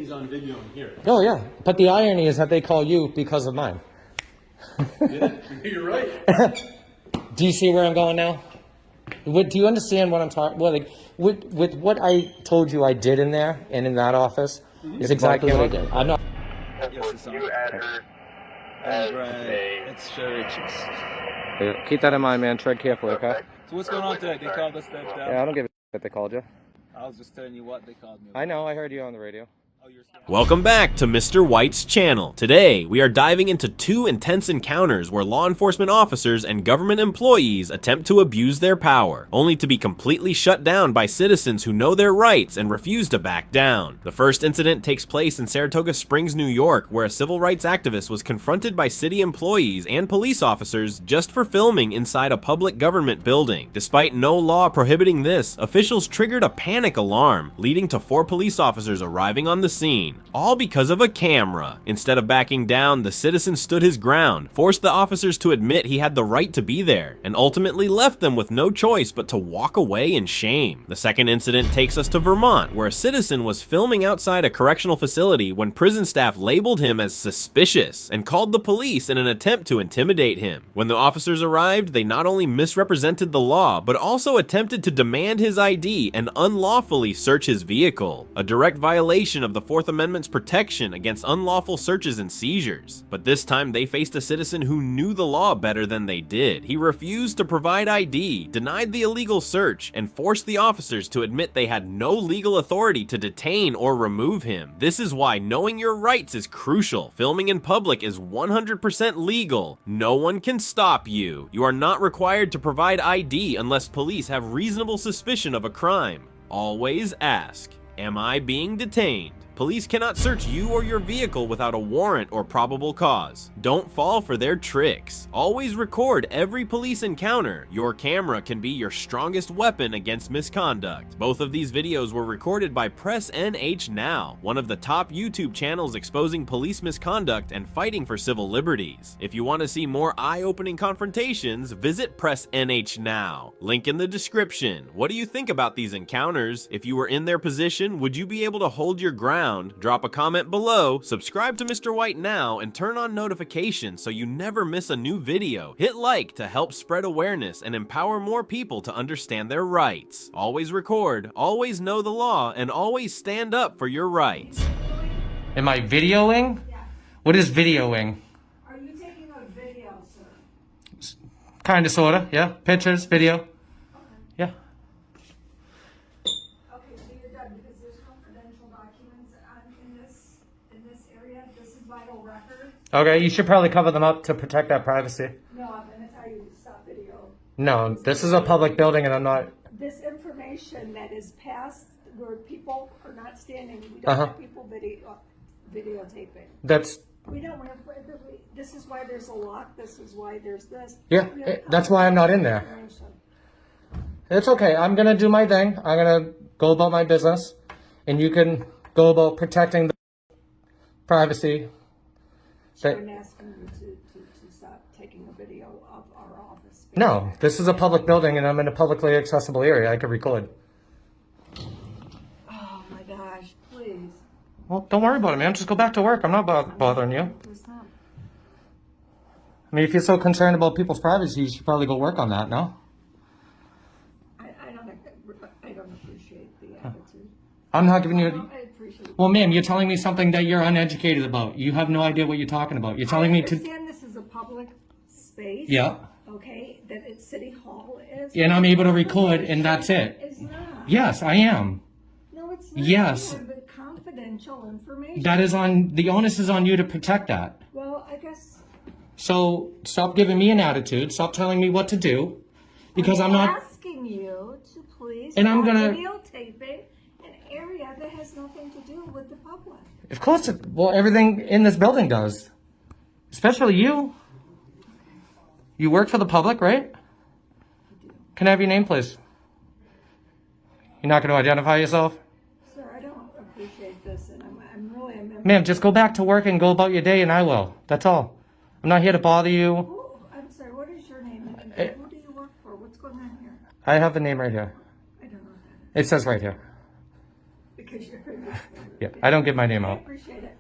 He's on video in here. Oh, yeah. But the irony is that they call you because of mine. Yeah, you're right. Do you see where I'm going now? Do you understand what I'm talking? Well, like, with what I told you I did in there and in that office is exactly what I did. I'm not. Yes, it's on. It's Rich's. Keep that in mind, man. Tread carefully, okay? So what's going on today? They called us that. Yeah, I don't give a shit they called you. I was just telling you what they called me. I know. I heard you on the radio. Welcome back to Mr. White's channel. Today, we are diving into two intense encounters where law enforcement officers and government employees attempt to abuse their power, only to be completely shut down by citizens who know their rights and refuse to back down. The first incident takes place in Saratoga Springs, New York, where a civil rights activist was confronted by city employees and police officers just for filming inside a public government building. Despite no law prohibiting this, officials triggered a panic alarm, leading to 4 police officers arriving on the scene, all because of a camera. Instead of backing down, the citizen stood his ground, forced the officers to admit he had the right to be there, and ultimately left them with no choice but to walk away in shame. The second incident takes us to Vermont, where a citizen was filming outside a correctional facility when prison staff labeled him as suspicious and called the police in an attempt to intimidate him. When the officers arrived, they not only misrepresented the law, but also attempted to demand his ID and unlawfully search his vehicle, a direct violation of the Fourth Amendment's protection against unlawful searches and seizures. But this time they faced a citizen who knew the law better than they did. He refused to provide ID, denied the illegal search, and forced the officers to admit they had no legal authority to detain or remove him. This is why knowing your rights is crucial. Filming in public is 100% legal. No one can stop you. You are not required to provide ID unless police have reasonable suspicion of a crime. Always ask, am I being detained? Police cannot search you or your vehicle without a warrant or probable cause. Don't fall for their tricks. Always record every police encounter. Your camera can be your strongest weapon against misconduct. Both of these videos were recorded by Press NH Now, one of the top YouTube channels exposing police misconduct and fighting for civil liberties. If you want to see more eye-opening confrontations, visit Press NH Now. Link in the description. What do you think about these encounters? If you were in their position, would you be able to hold your ground? Drop a comment below, subscribe to Mr. White now, and turn on notifications so you never miss a new video. Hit like to help spread awareness and empower more people to understand their rights. Always record, always know the law, and always stand up for your rights. Am I videoing? Yeah. What is videoing? Are you taking a video, sir? Kinda, sorta, yeah. Pictures, video. Okay. Yeah. Okay, so you're done because there's confidential documents in this area. This is vital record. Okay, you should probably cover them up to protect that privacy. No, I'm going to tell you to stop video. No, this is a public building and I'm not... This information that is passed where people are not standing, we don't have people videotaping. That's... We don't have, this is why there's a lock, this is why there's this. Yeah, that's why I'm not in there. It's okay. I'm going to do my thing. I'm going to go about my business. And you can go about protecting the privacy. I'm asking you to stop taking a video of our office. No, this is a public building and I'm in a publicly accessible area. I can record. Oh my gosh, please. Well, don't worry about it, man. Just go back to work. I'm not bothering you. I mean, if you're so concerned about people's privacy, you should probably go work on that, no? I don't appreciate the attitude. I'm not giving you... I appreciate it. Well, ma'am, you're telling me something that you're uneducated about. You have no idea what you're talking about. You're telling me to... I understand this is a public space. Yeah. Okay, that it's City Hall is. And I'm able to record, and that's it. It's not. Yes, I am. No, it's not. Yes. You have the confidential information. That is on... The onus is on you to protect that. Well, I guess... So, stop giving me an attitude. Stop telling me what to do. Because I'm not... asking you to please And I'm gonna... videotaping an area that has nothing to do with the public. Of course, well, everything in this building does. Especially you. You work for the public, right? Can I have your name, please? You're not going to identify yourself? Sir, I don't appreciate this, and I'm really a member. Ma'am, just go back to work and go about your day, and I will. That's all. I'm not here to bother you. I'm sorry, what is your name? And who do you work for? What's going on here? I have the name right here. I don't know what that It says right here. is. Because you're Yeah, I don't give my name I out. appreciate it.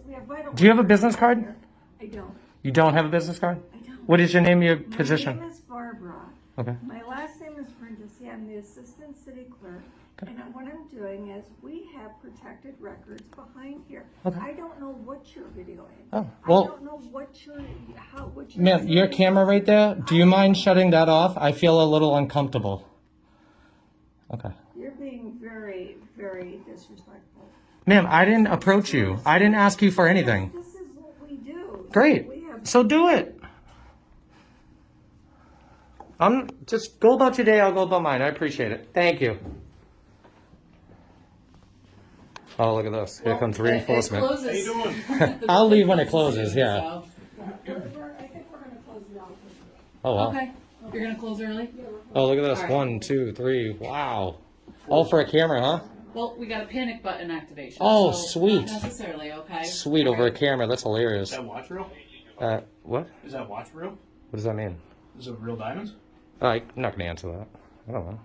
We have vital. Do you have a workers business out card? here. I don't. You don't have a business card? I don't. What is your name, your My position? name is Barbara. Okay. My last name is Brindisi. I'm the assistant city clerk. And what I'm doing is we have protected records behind here. Okay. I don't know what you're videoing. Oh, well- I don't know what you're Ma'am, your doing. camera right there, do you mind shutting that off? I feel a little uncomfortable. Okay. You're being very, very disrespectful. Ma'am, I didn't approach you. I didn't ask you for anything. This is what we do. Great. We have So do it. Just go about your day, I'll go about mine. I appreciate it. Thank you. Oh, look at this. Here comes reinforcement. How you doing? I'll leave when it closes, yeah. I think we're gonna close it out. Oh, wow. Okay, you're gonna close early? Oh, look at this. All right. 1, 2, 3. Wow. All for a camera, huh? Well, we got a panic button activation. Oh, so sweet. Not necessarily, okay? Sweet, over a camera. That's hilarious. Is that watch real? What? Is that watch real? What does that mean? Is it real diamonds? I'm not going to answer that. I don't know.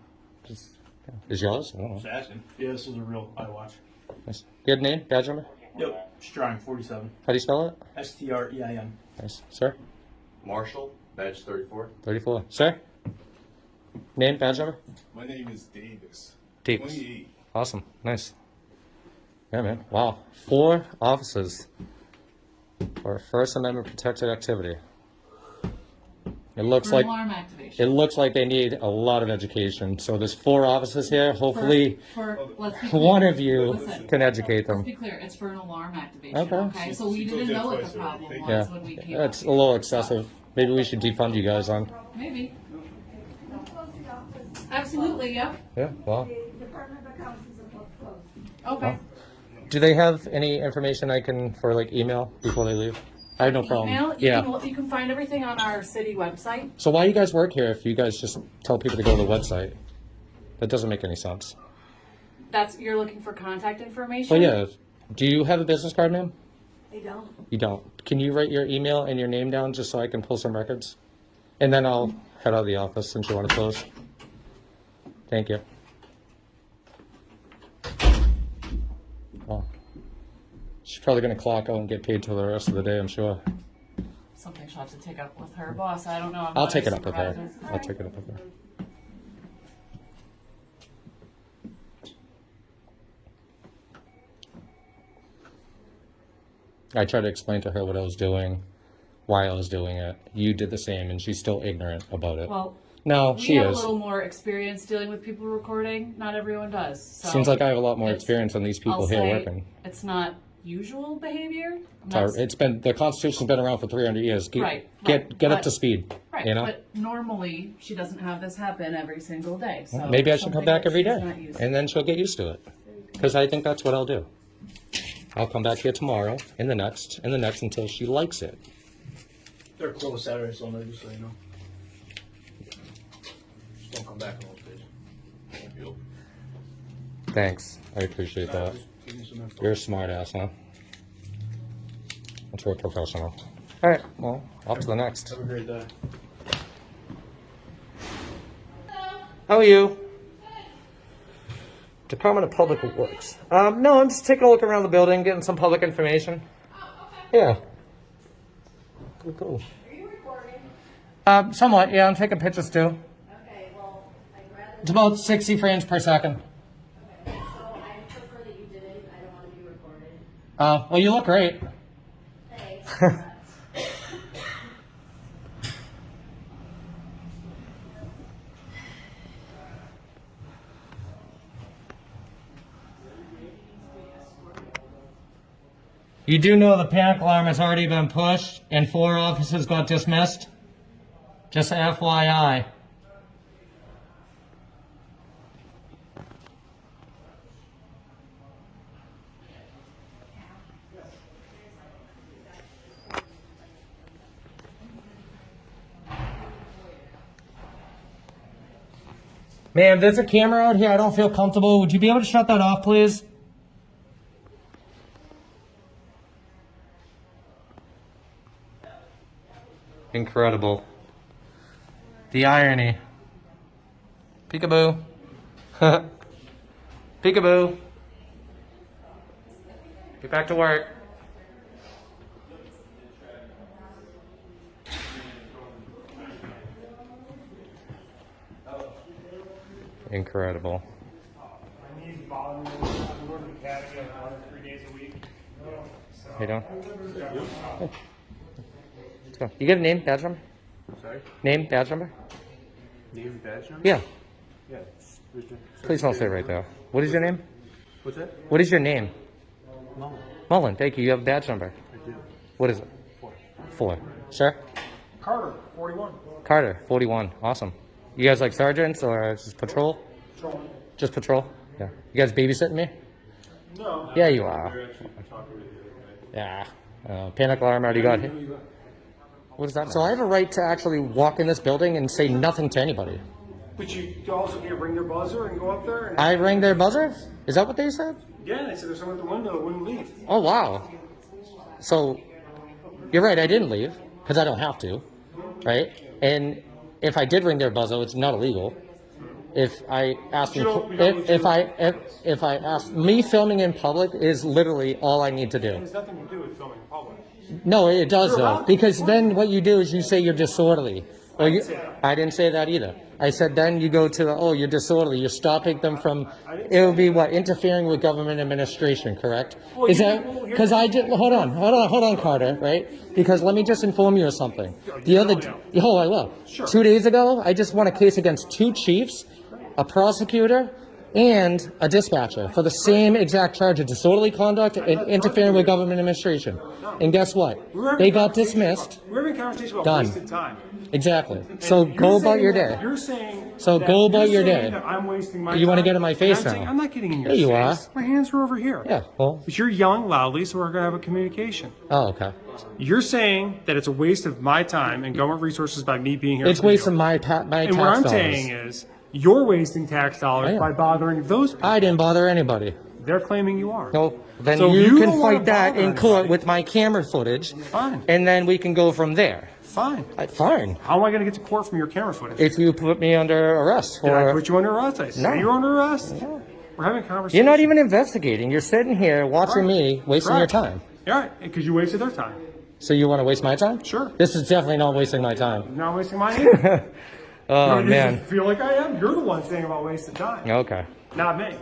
Just, yeah. Is yours? I don't know. Just asking. Yeah, this is a real iWatch. Nice. Good name? Badge number? Yep. Strong 47. How do you spell it? STREIN. Nice. Sir? Marshall, badge 34. 34. Sir? Name, badge number? My name is Davis. Davis. 28. Awesome. Nice. Yeah, man. Wow. 4 officers for First Amendment protected activity. It looks For like alarm activation. it looks like they need a lot of education. So there's 4 officers here. Hopefully, Let's be clear. one of you Listen, can educate let's them. be clear, it's for an alarm activation, Okay. okay? So we She told didn't you know what twice the already. problem Thank was Yeah, when we came that's up a little here. excessive. Maybe we should defund you guys on. Maybe. Close the office. Absolutely, yep. Yeah. Well, The Department of Accounts is closed. Okay. do they have any information I can for like email before they leave? I have no problem. Email, Yeah. you can find everything on our city website. So why you guys work here if you guys just tell people to go to the website? That doesn't make any sense. You're looking for contact information? Well, yeah. Do you have a business card, ma'am? They don't. You don't. Can you write your email and your name down just so I can pull some records? And then I'll head out of the office since you want to close. Thank you. Well, she's probably going to clock out and get paid till the rest of the day, I'm sure. Something she'll have to take up with her boss. I don't know. I'm I'll not take a it up with her. supervisor. I'll take it up with her. I tried to explain to her what I was doing, why I was doing it. You did the same, and she's still ignorant about it. Well, No, we she have is. a little more experience dealing with people recording. Not everyone does. So Seems like I have a lot more it's- experience than these people I'll here say working. It's not usual behavior. It's been the Constitution's been around for 300 years. Right, Get right, up but- to speed. Right, You know. but normally she doesn't have this happen every single day. So Maybe I should come something back that every she's day, not used to. and then she'll get used to it. Because I think that's what I'll do. I'll come back here tomorrow, and the next, and the next, until she likes it. They're closed Saturday, Sunday, just so you know. Just don't come back on those days. Won't be open. Thanks. I appreciate that. Just give me some info. You're a smart ass, huh? That's real professional. All right. Well, off to the next. Have a great day. How are you? Department of Public Works. No, I'm just taking a look around the building, getting some public information. Oh, okay. Yeah. Cool. Are you recording? Somewhat, yeah, I'm taking pictures too. Okay, well, I'd rather. It's about 60 frames per second. Okay, so I prefer that you didn't. I don't want to be recorded. Well, you look great. Thanks. You do know the panic alarm has already been pushed and 4 officers got dismissed? Just FYI. Ma'am, there's a camera out here. I don't feel comfortable. Would you be able to shut that off, please? Incredible. The irony. Peekaboo. Peekaboo. Get back to work. Incredible. My knees bother me. I go to the academy. I run 3 days a week. How you doing? Good. Let's go. You get a name, badge number? Sorry? Name, badge number? Name badge number? Yeah. Yeah. Please don't say it right there. What is your name? What's that? What is your name? Mullen. Mullen, thank you. You have a badge number. I do. What is it? 4. Sir? Carter, 41. Carter, 41. Awesome. You guys like sergeants or just patrol? Patrol. Just patrol? Yeah. You guys babysitting me? No. Yeah, you are. They're actually talking with you. Yeah. Panic alarm already got hit. What is that? So I have a right to actually walk in this building and say nothing to anybody. But you also can't ring their buzzer and go up there. And, I rang their buzzer? Is that what they said? yeah, they said there's someone at the window that wouldn't leave. Oh, wow. So, you're right, I didn't leave, because I don't have to, right? And if I did ring their buzzer, it's not illegal. If I asked them, if I asked, me filming in public is literally all I need to It do. has nothing to do with filming in public. No, it does You're though, allowed to. because then what you do is you say you're disorderly. Or you, didn't say that. I didn't say that either. I said then you go to the, oh, you're disorderly. You're stopping them from, it would be what, interfering with government administration, correct? Well, Is you- that, well, here's because I did, hold on, Carter, right? Because let me just inform you of something. The other, oh, I will. Sure. 2 days ago, I just won a case against 2 chiefs, a prosecutor, and a dispatcher for the same exact charge of disorderly conduct and interfering with government administration. And guess what? They got dismissed. We're having a conversation about Done. wasted time. Exactly. So And go you're about saying your that- day. You're saying. So that- go about you're your saying day. that I'm wasting my You wanna time. get in my face And I'm saying, now. I'm not getting in your Yeah, you face. are. My hands are over here. Yeah, well, But you're yelling loudly, so we're going to have a communication. oh, okay. You're saying that it's a waste of my time and government resources by me being here. It's for you. wasting my tax And what I'm dollars. saying is, you're wasting tax I dollars am. by bothering those people. I didn't bother anybody. They're claiming you are. No, then So you you can don't wanna fight that bother in court anybody. with my camera footage. Fine. And then we can go from there. Fine. Fine. How am I going to get to court from your camera footage? If you put me under arrest Did I for... put you under arrest? I say No. you're under arrest. We're having a conversation. You're not even investigating. You're sitting here watching me wasting your Correct. time. Yeah, right, because you wasted their time. So you want to waste my time? Sure. This is definitely not wasting my time. You're not wasting mine either. Oh, You man. feel like I am? You're the one saying about wasted time. Okay. Not me.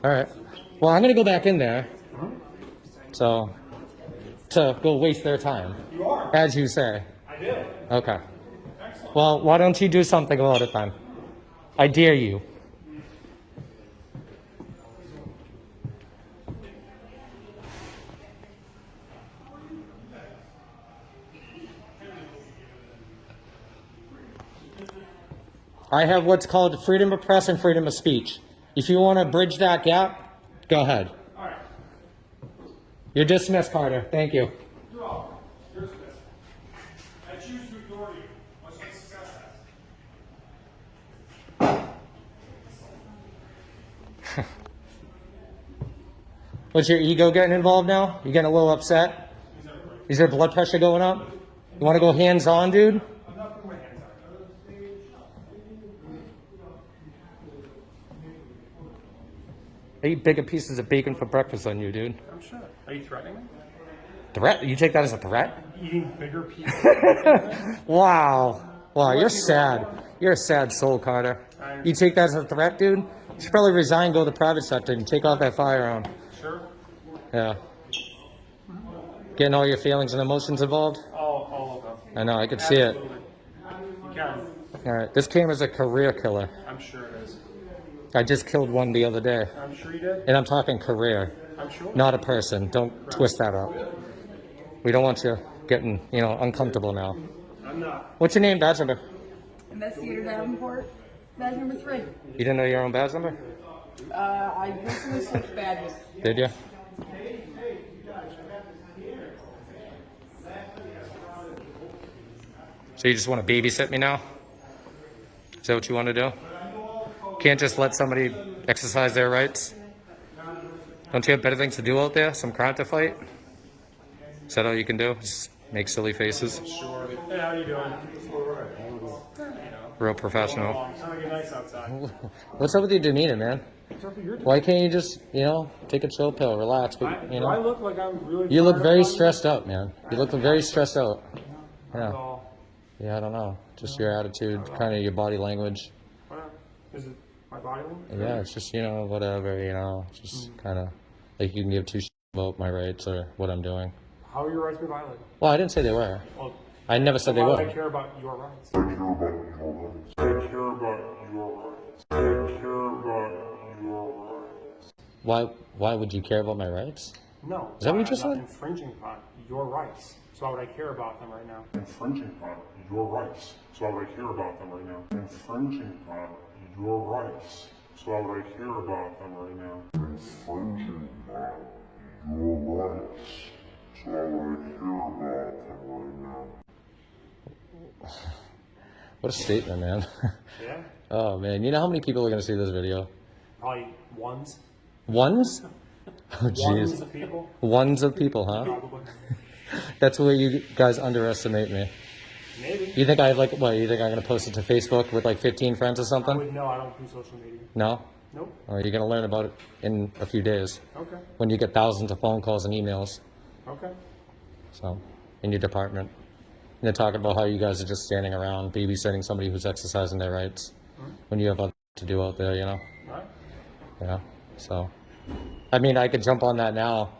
All right. Well, I'm going to go back in there. So, to go waste their time, You are. as you say. I did. Okay. Well, why don't you do something about it then? I dare you. I have what's called freedom of press and freedom of speech. If you want to bridge that gap, go ahead. All right. You're dismissed, Carter. Thank you. You're welcome. You're dismissed. I choose to ignore you. Much like success has. What's your ego getting involved now? You getting a little upset? Is your blood pressure going up? You want to go hands-on, dude? I'm not putting my hands on you. I eat bigger pieces of bacon for breakfast than you, dude. I'm sure. Are you threatening me? Threat? You take that as a threat? Eating bigger pieces. Wow. Wow, you're sad. You're a sad soul, Carter. You take that as a threat, dude? You should probably resign, go to the private sector, and take off that firearm. Sure. Yeah. Getting all your feelings and emotions involved? All of them. I know, I could see it. Absolutely. You can. All right, this camera's a career killer. I'm sure it is. I just killed one the other day. I'm sure you did. And I'm talking career, I'm sure. not a person. Don't twist that up. We don't want you getting, uncomfortable now. I'm not. What's your name, badge number? Investigator Davenport, badge number 3. You didn't know your own badge number? I recently switched badges. Did you? So you just want to babysit me now? Is that what you want to do? Can't just let somebody exercise their rights? Don't you have better things to do out there? Some crime to fight? Is that all you can do? Just make silly faces? Sure. Hey, how you doing? real professional. It's not gonna get nice outside. What's up with your demeanor, man? What's up with your Why can't you just, take a chill pill, relax? But, Do I look like I'm really you look fired very up on you? stressed out, man. You look very stressed out. Not Yeah. at all. Yeah, I don't know. Just your attitude, kind of your body language. Whatever. Is it my body language? Yeah, it's just, whatever, just kind of like you can give two shits about my rights or what I'm doing. How are your rights being violated? Well, I didn't say they were. Well, I never said they why would I were. care about your rights? I care about your rights. I care about your rights. I care about your rights. Why would you care about my rights? No. Is that what you I'm just not said? infringing upon your rights. So why would I care about them right now? Infringing upon your rights. So why would I care about them right now? Infringing upon your rights. So why would I care about them right now? Infringing upon your rights. So why would I care about them right now? What a statement, man. Yeah? Oh, man. You know how many people are going to see this video? Probably ones. Ones? Oh, Ones jeez. of people. Ones of people, huh? Probably. That's where you guys underestimate me. Maybe. You think I have you think I'm going to post it to Facebook with 15 friends or I something? would know. I don't do social media. No? Nope. Oh, you're going to learn about it in a few days Okay. when you get thousands of phone calls and emails. Okay. So, in your department. And they're talking about how you guys are just standing around babysitting somebody who's exercising their rights when you have other to do out there, All right. Yeah. So, I could jump on that now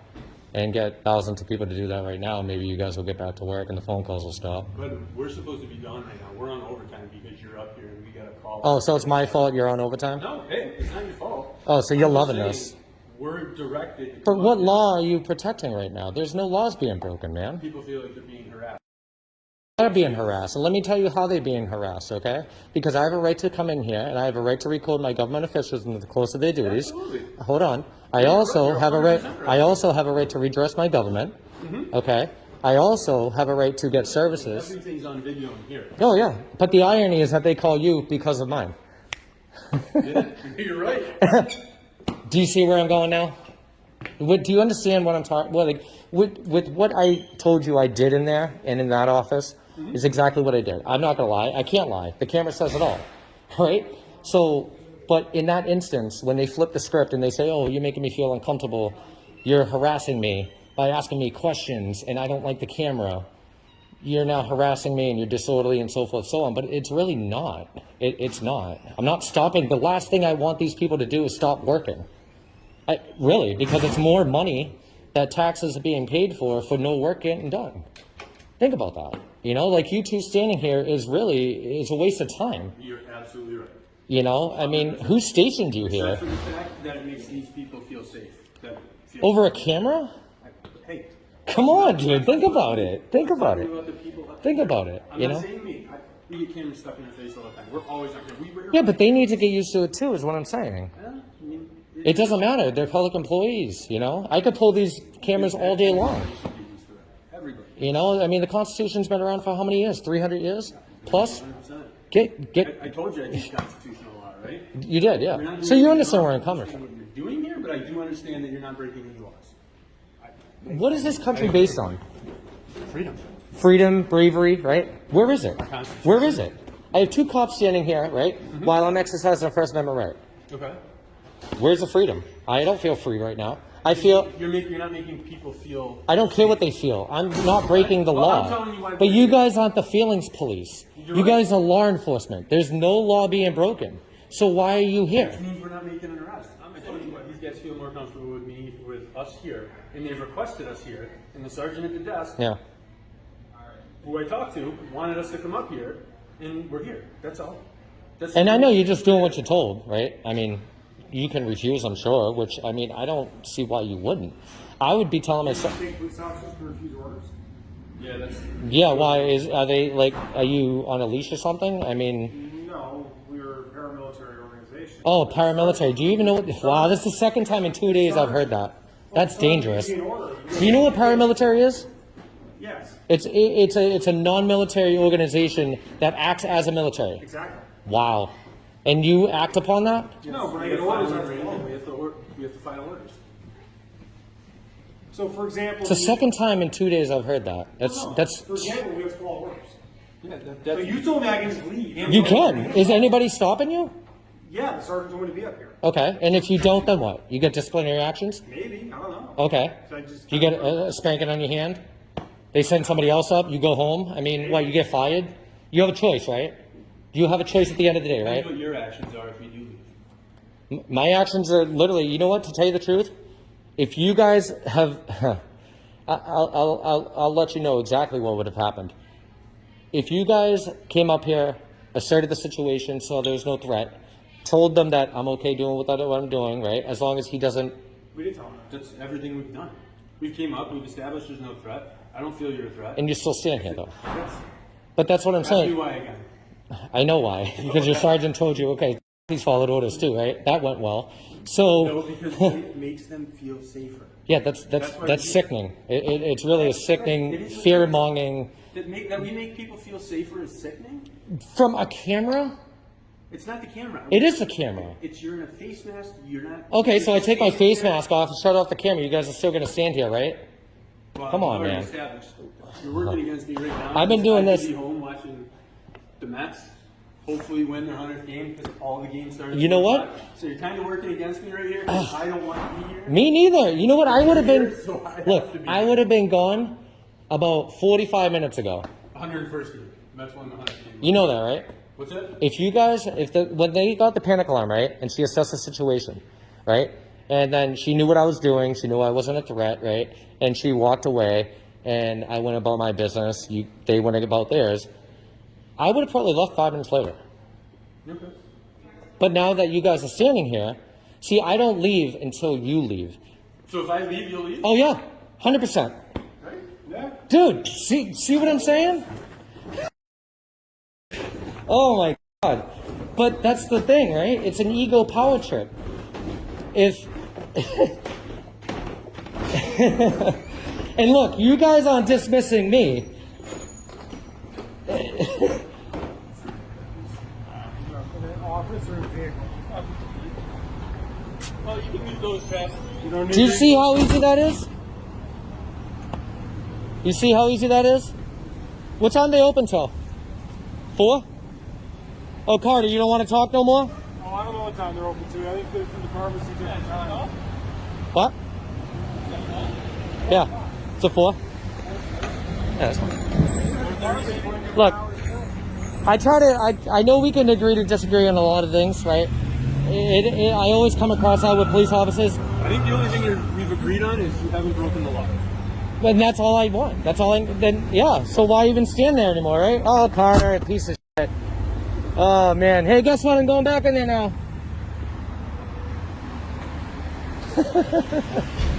and get thousands of people to do that right now. Maybe you guys will get back to work and the phone calls will stop. But we're supposed to be done right now. We're on overtime because you're up here and we got a call. Oh, so it's my fault you're on overtime? No, hey, it's not your fault. Oh, so you're I'm just loving saying, this. We're directed. to But come what up law are you protecting right now? There's no laws being broken, man. here. People feel like they're being harassed. They're being harassed, and let me tell you how they're being harassed, okay? Because I have a right to come in here, and I have a right to record my government officials in the course of their duties. Absolutely. Hold on. I also You're have a right. 100% right. I also have a right to redress my government. Okay. I also have a right to get services. Everything's on video in here. Oh yeah, but the irony is that they call you because of mine. Yeah, you're right. Do you see where I'm going now? Do you understand what I'm talking? Well, with what I told you I did in there and in that office is exactly what I did. I'm not gonna lie. I can't lie. The camera says it all, right? So, but in that instance, when they flip the script and they say, "Oh, you're making me feel uncomfortable. You're harassing me by asking me questions, and I don't like the camera. You're now harassing me and you're disorderly and so forth, so on." But it's really not. It's not. I'm not stopping. The last thing I want these people to do is stop working. Really, because it's more money that taxes are being paid for no work getting done. Think about that. You two standing here is a waste of time. You're absolutely right. Who stationed you here? Except for the fact that it makes these people feel safe. Over a camera? Hey. Come on, dude. Think about it. Think about it. About the people up Think there. about it. I'm not saying me. We get cameras stuck in our face all the time. We're always up here. Yeah, but they need to get used to it too, is what I'm saying. It doesn't matter. They're public employees, I could pull these cameras all day long. Everybody. The Constitution's been around for how many years? 300 years? Plus? 100%. I told you I teach constitutional law, right? You did, We're yeah. not So doing you anything understand wrong. where I I'm coming understand from. what you're doing here, but I do understand that you're not breaking any laws. What is this country based on? Freedom. Freedom, bravery, right? Where is it? Where is it? I have two cops standing here, right? While I'm exercising a First Amendment right. Okay. Where's the freedom? I don't feel free right now. I feel... You're not making people feel... I don't care what they feel. I'm not breaking the Well, I'm law. telling you why But you guys aren't the feelings police. You're You right. guys are law enforcement. There's no law being broken. So why are you here? Which means we're not making an arrest. I'm telling you what, these guys feel more comfortable with me, with us here, and they've requested us here, and the sergeant at the desk, Yeah. who I talked to, wanted us to come up here, and we're here. That's all. And I know you're just doing what you're told, right? You can refuse, I'm sure, which, I don't see why you wouldn't. I would be telling myself... Think police officers can refuse orders? Yeah, that's... Yeah, why? Are they, are you on a leash or something? No, we're a paramilitary organization. Oh, paramilitary. Do you even know what... Wow, this is the second time in 2 days I've heard that. That's dangerous. In order. Do you know what paramilitary is? Yes, It's a non-military organization that acts as a military. exactly. Wow. And you act upon that? No, but I We get have orders. to I file follow. orders. We have to file orders. So, for example, It's the second time in 2 days I've heard that. for That's example, we have to follow orders. Yeah, So that's you told me I can just leave. You can. Is anybody stopping you? Yeah, the sergeant told me to be up here. Okay. And if you don't, then what? You get disciplinary actions? Maybe, I don't know. Okay. So I just You get a spanking on your hand? They send somebody else up, you go home? I mean, what, you get fired? You have a choice, right? You have a choice at the end of the day, That's right? what your actions are if you do leave. My actions are literally, you know what, to tell you the truth, if you guys have, I'll let you know exactly what would have happened. If you guys came up here, asserted the situation, saw there was no threat, told them that I'm okay doing what I'm doing, right? As long as he doesn't. We didn't tell them. That's everything we've done. We've came up, we've established there's no threat. I don't feel you're a threat. And you still stand here though. That's, But that's what I'm ask me saying. why again. I know why. Because your sergeant told you, okay, he's followed orders too, right? That went well. So. No, because it makes them feel safer. Yeah, why that's we- sickening. It's really a It sickening, is- fear-mongering. That we make people feel safer is sickening? From a camera? It's not the camera. It is the camera. It's you're in a face mask, you're not. Okay, so I take my you're face there. mask off and shut off the camera. You guys are still gonna stand here, right? Well, Come on, I've already man. established. You're working against me right now. I've been doing I this- could be home watching the Mets. Hopefully win their 100th game because all the games started. You know what? at 5. So you're kind of working against me right here. 'Cause I don't want to be here. Me neither. You know what? I would have been. So I have Look, to be I here. would have been gone about 45 minutes ago. 101st game. Mets won the 100th game. You know that, right? What's that? If you guys, when they got the panic alarm, right, and she assessed the situation, right, and then she knew what I was doing, she knew I wasn't a threat, right, and she walked away, and I went about my business, they went about theirs, I would have probably left 5 minutes later. Okay. But now that you guys are standing here, see, I don't leave until you leave. So if I leave, you'll leave? Oh yeah, 100%. Right? Yeah. Dude, see what I'm saying? Oh my God. But that's the thing, right? It's an ego power trip. If and look, you guys aren't dismissing me. Well, you can use those traps. Do you see how easy that is? You see how easy that is? What time they open till? 4? Oh, Carter, you don't want to talk no more? Oh, I don't know what time they're open to. I think they're from the pharmacy different time. What? Yeah. It's a 4? Yeah, that's fine. Look, I know we can agree to disagree on a lot of things, right? I always come across that with police officers, I think the only thing we've agreed on is you haven't broken the law. and that's all I want. Yeah, so why even stand there anymore, right? Oh, Carter, piece of shit. Oh, man. Hey, guess what? I'm going back in there now.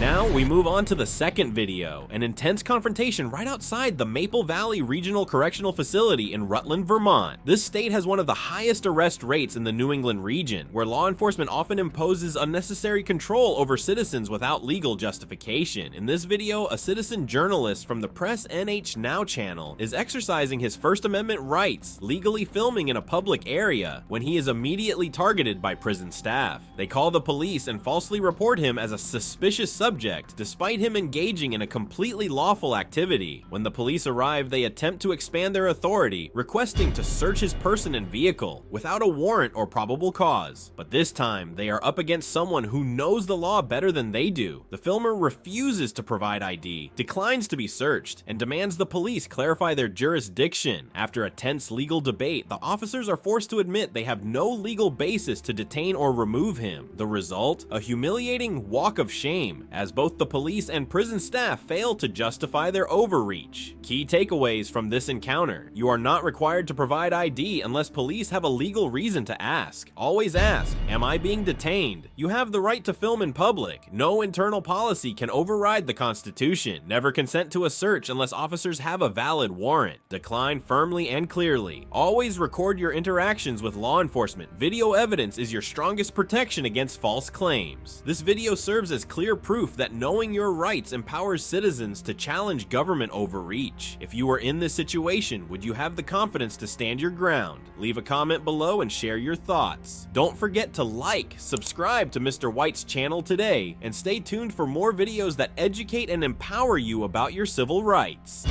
Now we move on to the second video, an intense confrontation right outside the Maple Valley Regional Correctional Facility in Rutland, Vermont. This state has one of the highest arrest rates in the New England region, where law enforcement often imposes unnecessary control over citizens without legal justification. In this video, a citizen journalist from the Press NH Now channel is exercising his First Amendment rights, legally filming in a public area, when he is immediately targeted by prison staff. They call the police and falsely report him as a suspicious subject, despite him engaging in a completely lawful activity. When the police arrive, they attempt to expand their authority, requesting to search his person and vehicle without a warrant or probable cause. But this time, they are up against someone who knows the law better than they do. The filmer refuses to provide ID, declines to be searched, and demands the police clarify their jurisdiction. After a tense legal debate, the officers are forced to admit they have no legal basis to detain or remove him. The result? A humiliating walk of shame, as both the police and prison staff fail to justify their overreach. Key takeaways from this encounter: you are not required to provide ID unless police have a legal reason to ask. Always ask, am I being detained? You have the right to film in public. No internal policy can override the Constitution. Never consent to a search unless officers have a valid warrant. Decline firmly and clearly. Always record your interactions with law enforcement. Video evidence is your strongest protection against false claims. This video serves as clear proof that knowing your rights empowers citizens to challenge government overreach. If you were in this situation, would you have the confidence to stand your ground? Leave a comment below and share your thoughts. Don't forget to like, subscribe to Mr. White's channel today, and stay tuned for more videos that educate and empower you about your civil rights.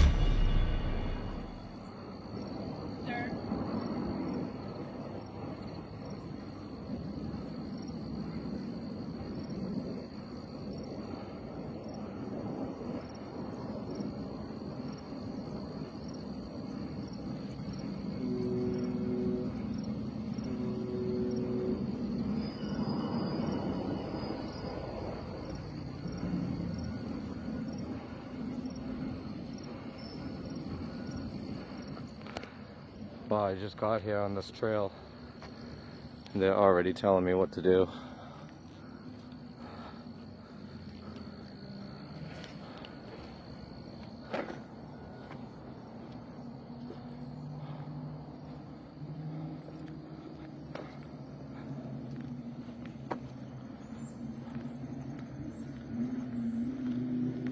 Well, I just got here on this trail. They're already telling me what to do.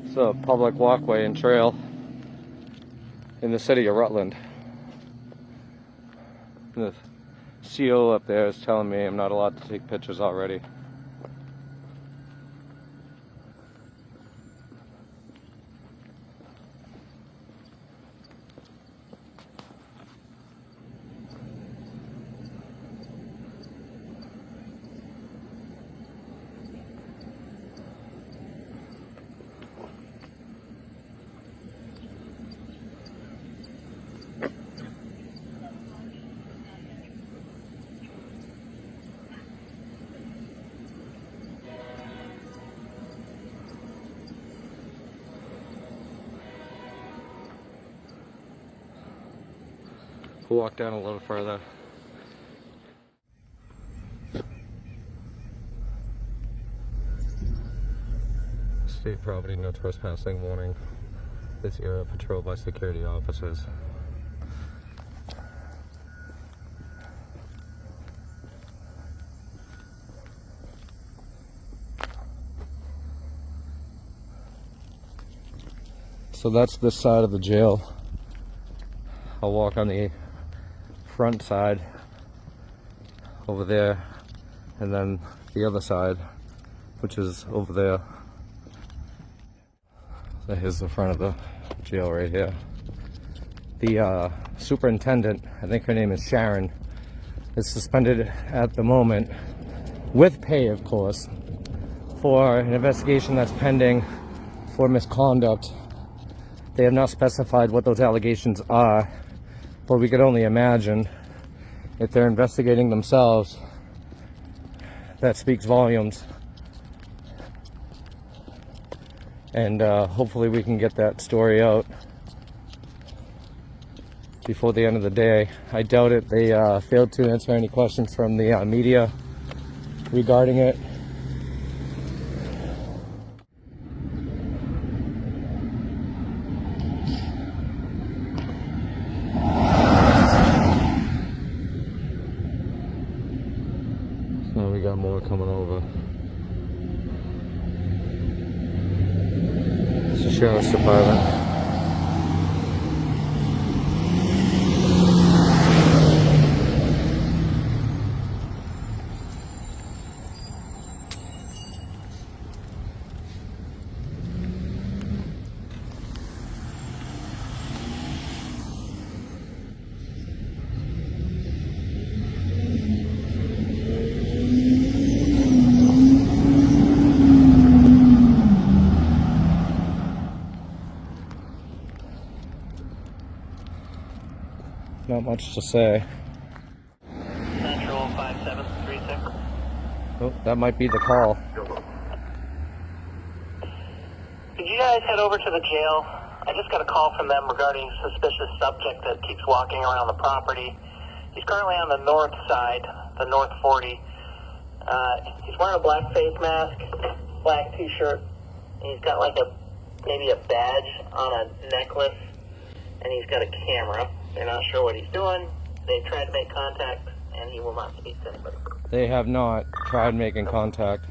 It's a public walkway and trail in the city of Rutland. The CO up there is telling me I'm not allowed to take pictures already. We'll walk down a little further. State property, no trespassing warning. This area patrolled by security officers. So that's this side of the jail. I'll walk on the front side over there, and then the other side, which is over there. So here's the front of the jail right here. The superintendent, I think her name is Sharon, is suspended at the moment, with pay of course, for an investigation that's pending for misconduct. They have not specified what those allegations are, but we could only imagine if they're investigating themselves, that speaks volumes. And hopefully we can get that story out before the end of the day. I doubt it. They failed to answer any questions from the media regarding it. So we got more coming over. It's the sheriff's department. Not much to say. Central 5736. Oh, that might be the call. Could you guys head over to the jail? I just got a call from them regarding a suspicious subject that keeps walking around the property. He's currently on the north side, the north 40. He's wearing a black face mask, black t-shirt, and he's got like maybe a badge on a necklace, and he's got a camera. They're not sure what he's doing. They've tried to make contact, and he will not speak to anybody. They have not tried making contact.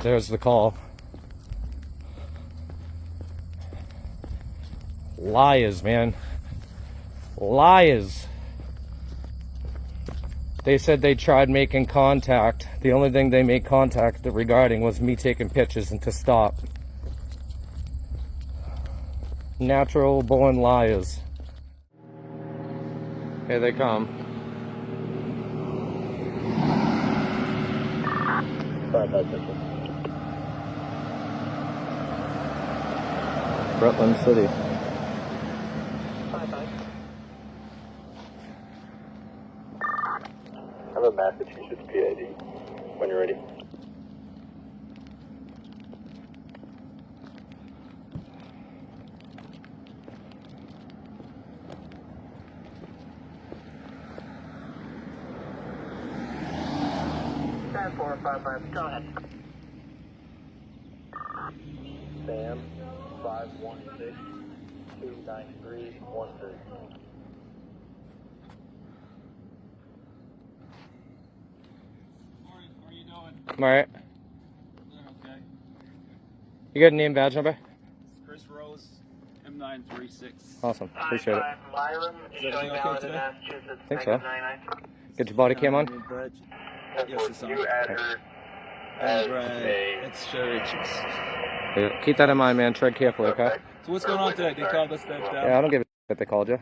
There's the call. Liars, man. Liars. They said they tried making contact. The only thing they made contact regarding was me taking pictures and to stop. Natural born liars. Here they come. Rutland City. I have a Massachusetts PID when you're ready. 455. Go ahead. Sam 516 293 13. I'm alright. Okay. You got a name, badge number? Chris Rose, M936. Awesome. Appreciate it. Byron, Is showing everything okay valid in today? Massachusetts. Think so. 99. Get your body cam on. Yes, it's on. You add her And it's Sherrich's. Yeah, keep that in mind, man. Tread carefully, okay? So what's going on today? They called us that. Yeah, I don't give a that they called you.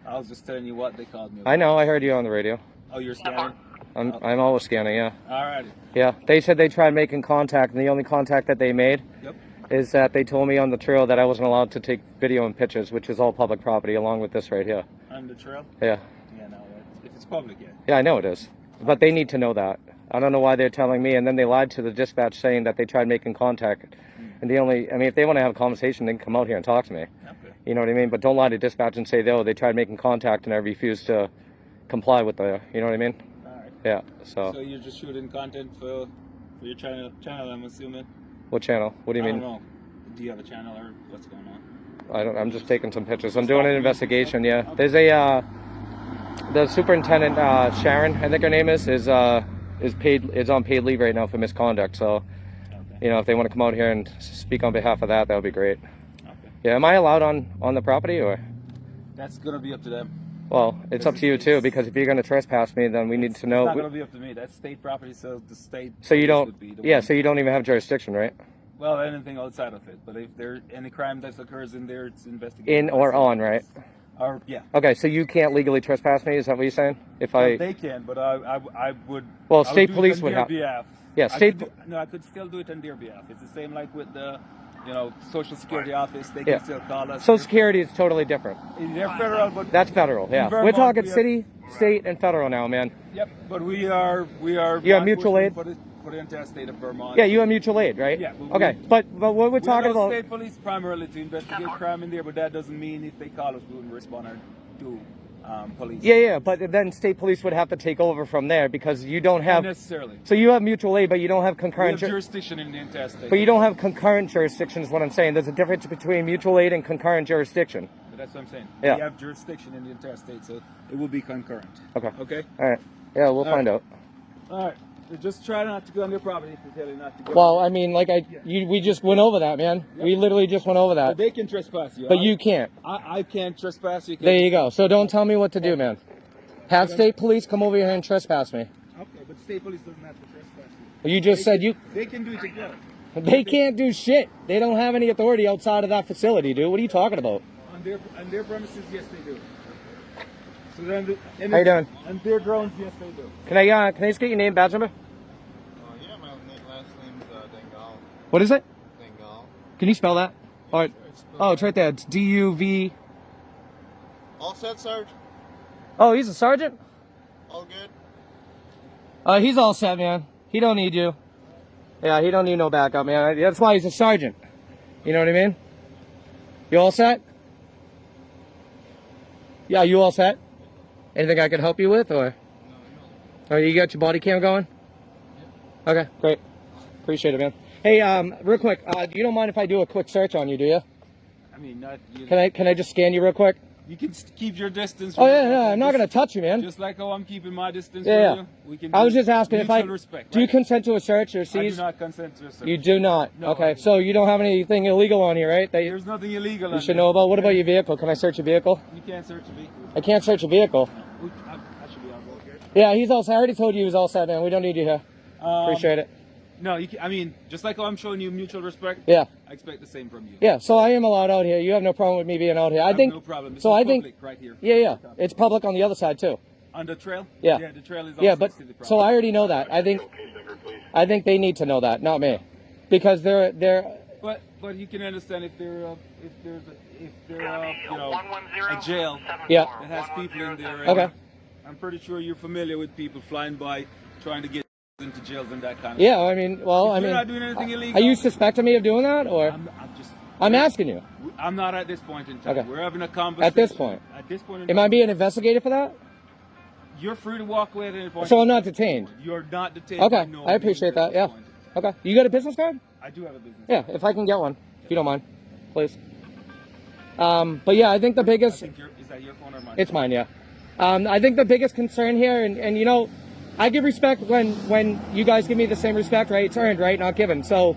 I was just telling you what they called me. I know. I heard you on the radio. Oh, you're scanning? I'm always scanning. Yeah. Alrighty. Yeah. They said they tried making contact, and the only contact that they made is that they told me on the trail that I wasn't allowed to take video and pictures, which is all public property, along with this right here. On the trail? Yeah. Yeah, no, if it's public, yeah. Yeah, I know it is. But they need to know that. I don't know why they're telling me, and then they lied to the dispatch saying that they tried making contact. And I mean, if they want to have a conversation, they can come out here and talk to me. Okay. You know what I mean? But don't lie to dispatch and say, oh, they tried making contact and I refused to comply with the, you know what I mean? Alright. Yeah, So you're just shooting content for your channel, I'm assuming? What channel? What do you I mean? don't know. Do you have a channel or what's going on? I'm just taking some pictures. I'm doing an investigation, yeah. There's a, the superintendent, Sharon, I think her name is on paid leave right now for misconduct, so, you know, if they want to come out here and speak on behalf of that, that would be great. Okay. Yeah, am I allowed on the property, or? That's gonna be up to them. Well, it's up to you too, because if you're going to trespass me, then we need to know. It's not gonna be up to me. That's state property, so the state. So you don't, would be the yeah, one. so you don't even have jurisdiction, right? Well, anything outside of it, but if there any crime that occurs in there, it's investigated. In or on, right? Or yeah. Okay, so you can't legally trespass me, is that what you're saying? If Well, I, they can, but I would. Well, I would state do it police on would their have- behalf. Yeah, I state- could I could still do it on their behalf. It's the same like with the, Social Security office. They Yeah. can still call us. Social Security is totally different. They're federal, but That's federal, yeah. Vermont, We're talking we have- city, state, and federal now, man. Yep, but we are. You have law mutual aid? enforcement for the entire state of Vermont. Yeah, you have mutual aid, right? Yeah, but Okay, but what we're We talking allow about, state police primarily to investigate crime in there, but that doesn't mean if they call us, we wouldn't respond or do police. yeah, but then state police would have to take over from there because you don't Not have, necessarily. so you have mutual aid, but you don't have We concurrent, have jurisdiction in the entire state. but you don't have concurrent jurisdiction is what I'm saying. There's a difference between mutual aid and concurrent jurisdiction. But that's what I'm saying. Yeah. We have jurisdiction in the entire state, so it will be concurrent. Okay. Okay? All right. Yeah, we'll find out. All right. Just try not to go on their property if they tell you not to go. Well, I mean, like we just went over that, man. We literally just went over But that. they can trespass you. But you can't. I can't trespass you. There you go. So don't tell me what to do, man. Have state police come over here and trespass me. Okay, but state police doesn't have to trespass you. You just said you. They can do it as well. They can't do shit. They don't have any authority outside of that facility, dude. What are you talking about? On their premises, yes, they do. So then, How you doing? On their grounds, yes, they do. Can I just get your name, badge number? Yeah, my last name's Dengal. What is it? Dengal. Can you spell that? Oh, it's right there. It's D-U-V. All set, Sarge? Oh, he's a sergeant? All good? He's all set, man. He don't need you. Yeah, he don't need no backup, man. That's why he's a sergeant. You know what I mean? You all set? Yeah, you all set? Anything I can help you with, or? No. You got your body cam going? Yeah. Okay, great. Appreciate it, man. Hey, real quick, you don't mind if I do a quick search on you, do you? I mean, not you. Can I just scan you real quick? You can keep your distance. Oh yeah, I'm not gonna touch you, man. Just like how I'm keeping my distance Yeah, from you. We can I was just asking if respect, do you right? consent to a search or I do seize? not consent to a search. You do not. No, Okay, so you don't have anything illegal on you, right? That There's nothing illegal. you should know about. What about your vehicle? Can I search your vehicle? You can't search a vehicle. I can't search your vehicle. I should be on board here. Yeah, he's all set. I already told you he was all set, man. We don't need you here. Appreciate it. No, I mean, just like how I'm showing you mutual respect. Yeah. I expect the same from you. Yeah, so I am allowed out here. You have no problem with me being out here. I think. No problem. This So is I think. public right here. Yeah, it's public on the other side too. On the trail. Yeah. Yeah, the trail is. Yeah, also but city property. so I already know that. I think they need to know that, not me, because they're. But you can understand if they're a jail Yeah. that has people in there. Okay. I'm pretty sure you're familiar with people flying by trying to get into jails and that kind of Yeah, stuff. I mean, well, If you're not doing anything illegal. Are you suspecting me of doing that, or? I'm asking you. I'm not at this point in time. Okay. We're having a conversation. At this point. At this point in Am time. I being investigated for that? You're free to walk away at any point. So I'm not detained. You're not detained. Okay, No, I appreciate that. Yeah. Okay. You got a business card? I do have a business. Yeah, if I can get one, if you don't mind, please. But yeah, I think the biggest. Is that your phone or mine? It's mine. Yeah. I think the biggest concern here, and you know, I give respect when you guys give me the same respect, right? It's earned, right? Not given. So.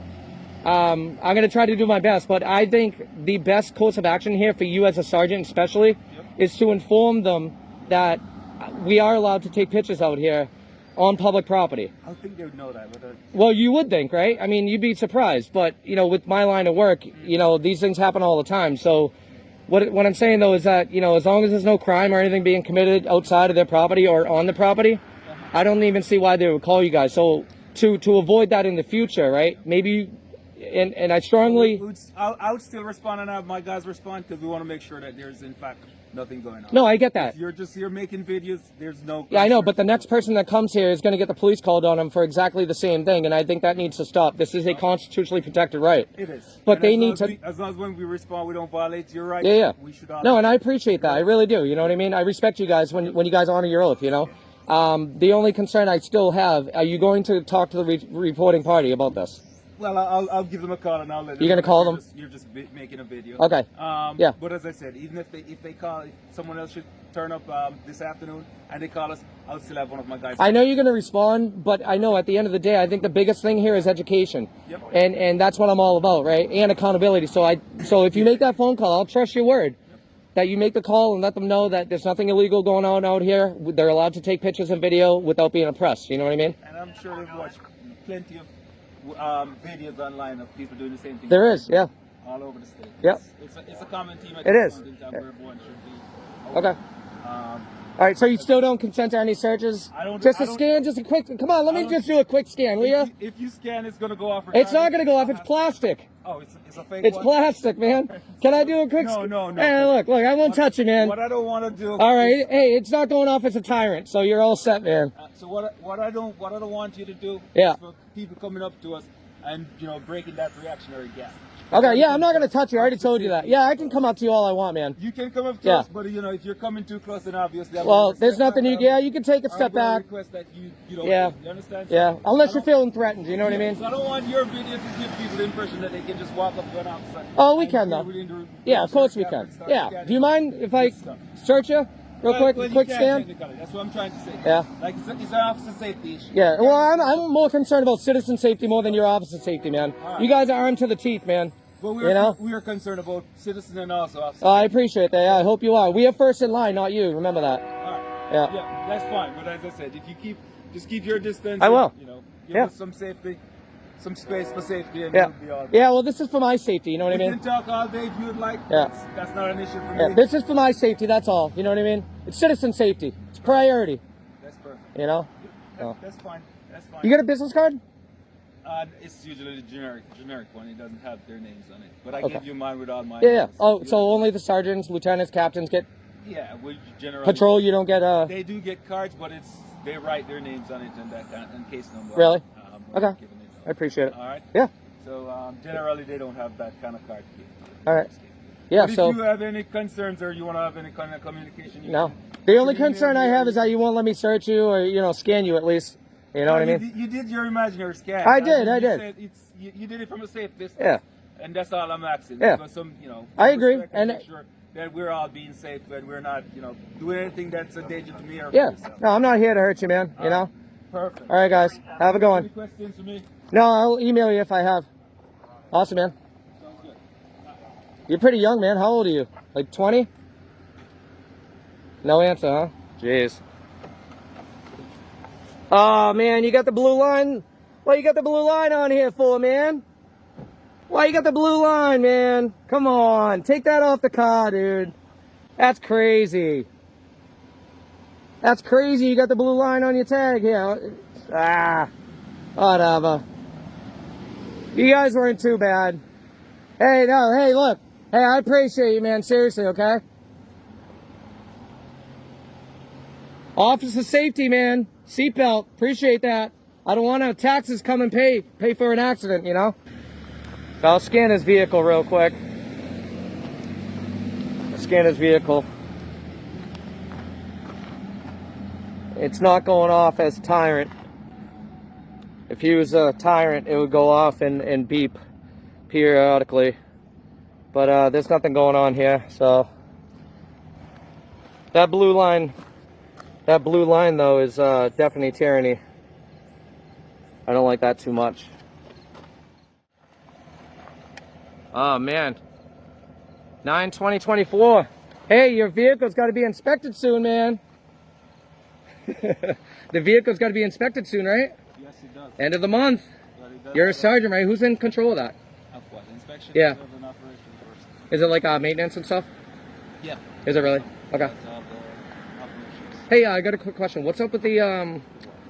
I'm going to try to do my best, but I think the best course of action here for you as a sergeant especially is to inform them that we are allowed to take pictures out here on public property. I think they would know that. But well, you would think, right? I mean, you'd be surprised, but you know, with my line of work, you know, these things happen all the time. So what I'm saying though is that, you know, as long as there's no crime or anything being committed outside of their property or on the property, I don't even see why they would call you guys. So to avoid that in the future, right? Maybe and I strongly... I would still respond and have my guys respond because we want to make sure that there's in fact nothing going on. No, I get that. If you're just here making videos, there's no... Yeah, I know, but the next person that comes here is going to get the police called on them for exactly the same thing, and I think that needs to stop. This is a constitutionally protected right. It is. But and they need to... as long as when we respond, we don't violate your rights, yeah. we should all... No, and I appreciate that. I really do. You know what I mean? I respect you guys when you guys honor your oath, you know? The only concern I still have, are you going to talk to the reporting party about this? Well, I'll give them a call and I'll let them. You're gonna call them? You're just making a video. Okay. Yeah. But as I said, even if they call, if someone else should turn up this afternoon and they call us, I'll still have one of my guys. I know you're gonna respond, but I know at the end of the day, I think the biggest thing here is education. Yep. And that's what I'm all about, right? And accountability. So if you make that phone call, I'll trust your word. That you make the call and let them know that there's nothing illegal going on out here. They're allowed to take pictures and video without being oppressed. You know what I mean? And I'm sure they've watched plenty of videos online of people doing the same thing. There is, yeah. All over the state. Yep. It's a common theme. It is. Where everyone should be. Okay. All right, so you still don't consent to any searches? Just a scan, just a quick... Come on, let me just do a quick scan, will you? If you scan, it's going to go off. It's not going to go off. It's plastic. Oh, it's a fake It's one? plastic, man. Can I do a quick... No. Hey, look, I won't touch you, man. What I don't want to do... All right, hey, it's not going off as a tyrant, so you're all set, man. So what I don't want you to do Yeah. is for people coming up to us and, you know, breaking that reactionary gap. Okay, yeah, I'm not going to touch you. I already told you that. Yeah, I can come up to you all I want, man. You can come up to us, but, you know, if you're coming too close, then obviously... Well, there's nothing you... Yeah, you can take a step back. Request that you don't... Yeah. You understand? Yeah, unless you're feeling threatened, you know what I mean? So I don't want your video to give people the impression that they can just walk up to an officer. Oh, we can, though. Yeah, of course we can. Yeah. Do you mind if I search you real quick? Quick scan? That's what I'm trying to say. Yeah. Like, it's an officer safety issue. Yeah, well, I'm more concerned about citizen safety more than your officer safety, man. You guys are armed to the teeth, man. Well, you know? we are concerned about citizens and also officers. I appreciate that. Yeah, I hope you are. We are first in line, not you. Remember that. Yeah. Yeah, that's fine. But as I said, if you just keep your distance. I will. You know, give us some safety, some space for safety, and yeah. we'll be all good. Yeah, well, this is for my safety. You know what I We mean? can talk all day if you would like. Yeah. That's not an issue for Yeah, me. this is for my safety. That's all. You know what I mean? It's citizen safety. It's priority. That's perfect. You know? That's fine. That's fine. You got a business card? It's usually the generic one. It doesn't have their names on it. But I Okay. give you mine with all my. Yeah. Oh, so only the sergeants, lieutenants, captains get Yeah, we generally. patrol. You don't get They do get cards, but they write their names on it and that kind and case number. Really? when Okay. giving it. I appreciate it. All right. Yeah. So generally they don't have that kind of card to give. All right. Yeah. But So if you have any concerns or you want to have any kind of communication, you no. can- The only you can concern I email me have is that you won't let me search you or scan you at least. You know what I mean? You did your imaginary scan. I did. You I did. said you did it from a safe distance. Yeah. And that's all I'm asking. Yeah. Because I agree. respect And make sure that we're all being safe and we're not, doing anything that's a danger to me or yeah. yourself. No, I'm not here to hurt you, man. You know. Perfect. All right, guys. Have a good Any one. questions for me? No, I'll email you if I have. Awesome, man. Sounds good. You're pretty young, man. How old are you? Like 20? No answer, huh? Jeez. Oh, man, you got the blue line? What you got the blue line on here for, man? Why you got the blue line, man? Come on. Take that off the car, dude. That's crazy. That's crazy. You got the blue line on your tag here. Ah. Whatever. You guys weren't too bad. Hey, no, hey, look. Hey, I appreciate you, man. Seriously, okay? Officer safety, man. Seatbelt. Appreciate that. I don't want to taxes come and pay for an accident, you know? So I'll scan his vehicle real quick. Scan his vehicle. It's not going off as tyrant. If he was a tyrant, it would go off and beep periodically. But there's nothing going on here, so that blue line though is definitely tyranny. I don't like that too much. Oh man, 9/20/24. Hey, your vehicle's got to be inspected soon, man. The vehicle's got to be inspected soon, right? Yes, it does. End of the month. You're a sergeant, right? Who's in control of that? Of what? Inspection? Yeah. Of an operation first. Is it like maintenance and stuff? Yeah. Is it really? Okay. That's all the operations. Hey, I got a quick question. What's up with the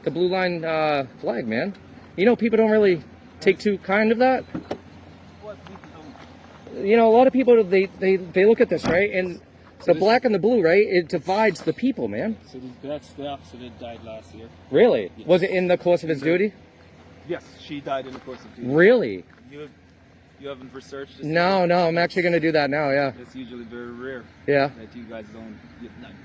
blue line flag, man? You know, people don't really take too kind of that. What people don't. You know, a lot of people they look at this, right, and the black and the blue, right? It divides the people, man. So that's the officer that died last year. Really? Yes. Was it in the course of his duty? Yes, she died in the course of duty. Really? You haven't researched this? No, I'm actually going to do that now, yeah. It's usually very rare. Yeah. That you guys don't.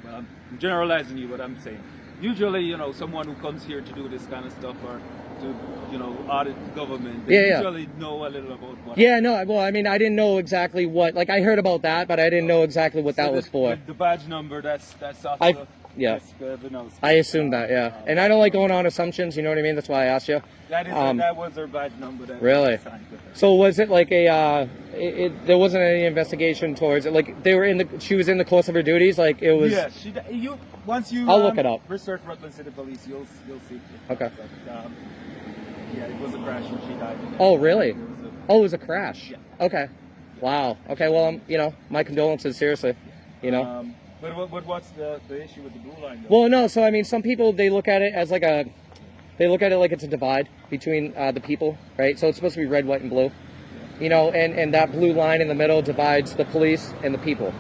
Well, I'm generalizing you, what I'm saying. Usually, you know, someone who comes here to do this kind of stuff or to, you know, audit the government, they usually know a little about what. Yeah, no, well, I mean, I didn't know exactly what, like, I heard about that, but I didn't know exactly what that was for. The badge number, that's officer. Yeah. Knows. I assumed that, yeah. And I don't like going on assumptions, you know what I mean? That's why I asked you. That was their badge number. That Really? was assigned to her. So was it like a, there wasn't any investigation towards it? Like, they were she was in the course of her duties? Like, it was. Yeah, once you I'll look it up. Research Rutland City Police, you'll see. Okay. But, yeah, it was a crash and she died. Oh, really? It was a crash? Yeah. Okay. Wow. Okay, well, you know, my condolences, seriously. You know? But what's the issue with the blue line, though? Well, no, so I mean, some people, they look at it as like they look at it like it's a divide between the people, right? So it's supposed to be red, white, and blue. Yeah. You know, and that blue line in the middle divides the police and the people.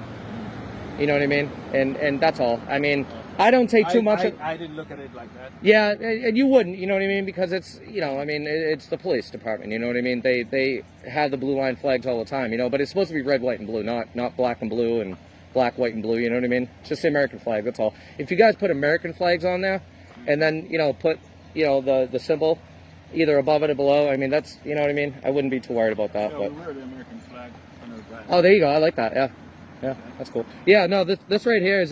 You know what I mean? And that's all. I mean, I don't take too much. I didn't look at it like that. Yeah, and you wouldn't, you know what I mean? Because it's, you know, I mean, it's the police department, you know what I mean? They have the blue line flags all the time, you know, but it's supposed to be red, white, and blue, not black and blue and black, white, and blue, you know what I mean? It's just the American flag, that's all. If you guys put American flags on there, and then, you know, put, you know, the symbol either above it or below, I mean, that's, you know what I mean? I wouldn't be too worried about that. Yeah, but we wear the American flag on our badge. Oh, there you go, I like that, yeah. Yeah, that's cool. Yeah, no, this right here is,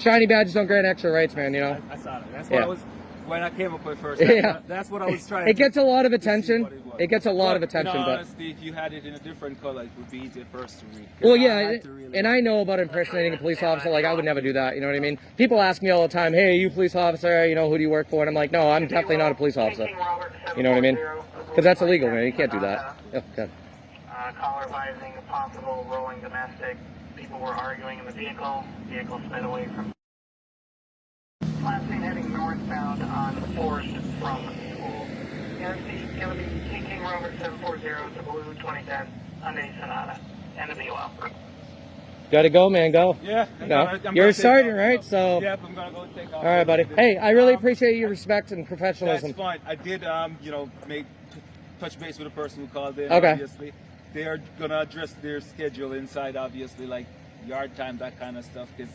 shiny badges don't grant extra rights, man, you know? I saw that. That's what I was, when I came up with first, that's what I was trying It gets a lot of attention. It gets a lot of attention, in but honestly, if you had it in a different color, it would be easier for us to read. Well, yeah, and I know about impersonating a police officer. Like, I would never do that. You know what I mean? People ask me all the time, "Hey, are you a police officer? You know, who do you work for?" And I'm like, "No, I'm definitely not a police officer." You know what I mean? Because that's illegal, man. You can't do that. Oh, God. Caller advising a possible rolling domestic. People were arguing in the vehicle. Vehicle sped away from. Last seen heading northbound on Forest from school. Interstate going to be taking Robert 740 to Blue 2010 Hyundai Sonata. End of the offer. Gotta go, man. Go. Yeah. You're a sergeant, right? So. Yep, I'm gonna go take off. All right, buddy. Hey, I really appreciate your respect and professionalism. That's fine. I did, you know, touch base with the person who called in. Okay. Obviously, they are gonna address their schedule inside. Obviously, like yard time, that kind of stuff, because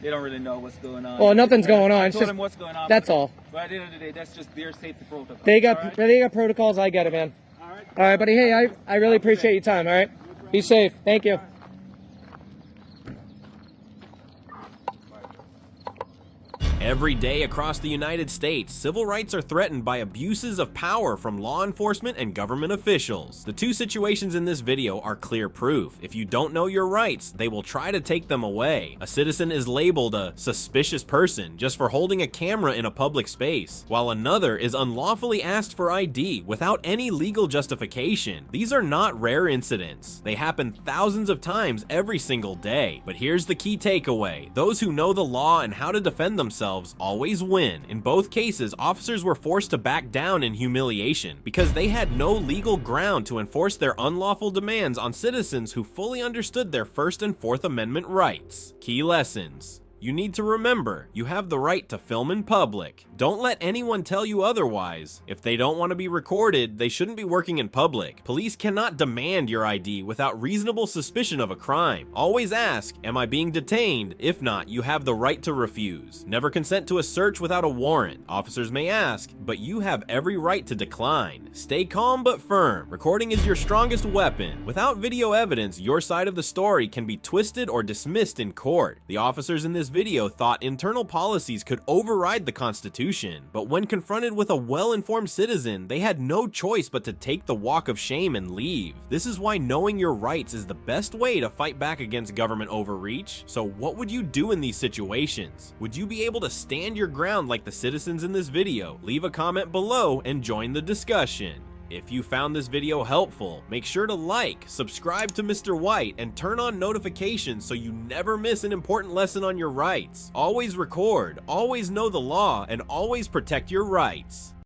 they don't really know what's going on. Well, nothing's going on. I It's told just them what's going on. that's all. But at the end of the day, that's just their safety protocol. They got protocols. I get it, man. All right, buddy. Hey, I really appreciate your time. All right. Be safe. Thank you. Every day across the United States, civil rights are threatened by abuses of power from law enforcement and government officials. The two situations in this video are clear proof. If you don't know your rights, they will try to take them away. A citizen is labeled a suspicious person just for holding a camera in a public space, while another is unlawfully asked for ID without any legal justification. These are not rare incidents. They happen thousands of times every single day. But here's the key takeaway. Those who know the law and how to defend themselves always win. In both cases, officers were forced to back down in humiliation because they had no legal ground to enforce their unlawful demands on citizens who fully understood their First and Fourth Amendment rights. Key lessons. You need to remember, you have the right to film in public. Don't let anyone tell you otherwise. If they don't want to be recorded, they shouldn't be working in public. Police cannot demand your ID without reasonable suspicion of a crime. Always ask, am I being detained? If not, you have the right to refuse. Never consent to a search without a warrant. Officers may ask, but you have every right to decline. Stay calm but firm. Recording is your strongest weapon. Without video evidence, your side of the story can be twisted or dismissed in court. The officers in this video thought internal policies could override the Constitution, but when confronted with a well-informed citizen, they had no choice but to take the walk of shame and leave. This is why knowing your rights is the best way to fight back against government overreach. So what would you do in these situations? Would you be able to stand your ground like the citizens in this video? Leave a comment below and join the discussion. If you found this video helpful, make sure to like, subscribe to Mr. White, and turn on notifications so you never miss an important lesson on your rights. Always record, always know the law, and always protect your rights.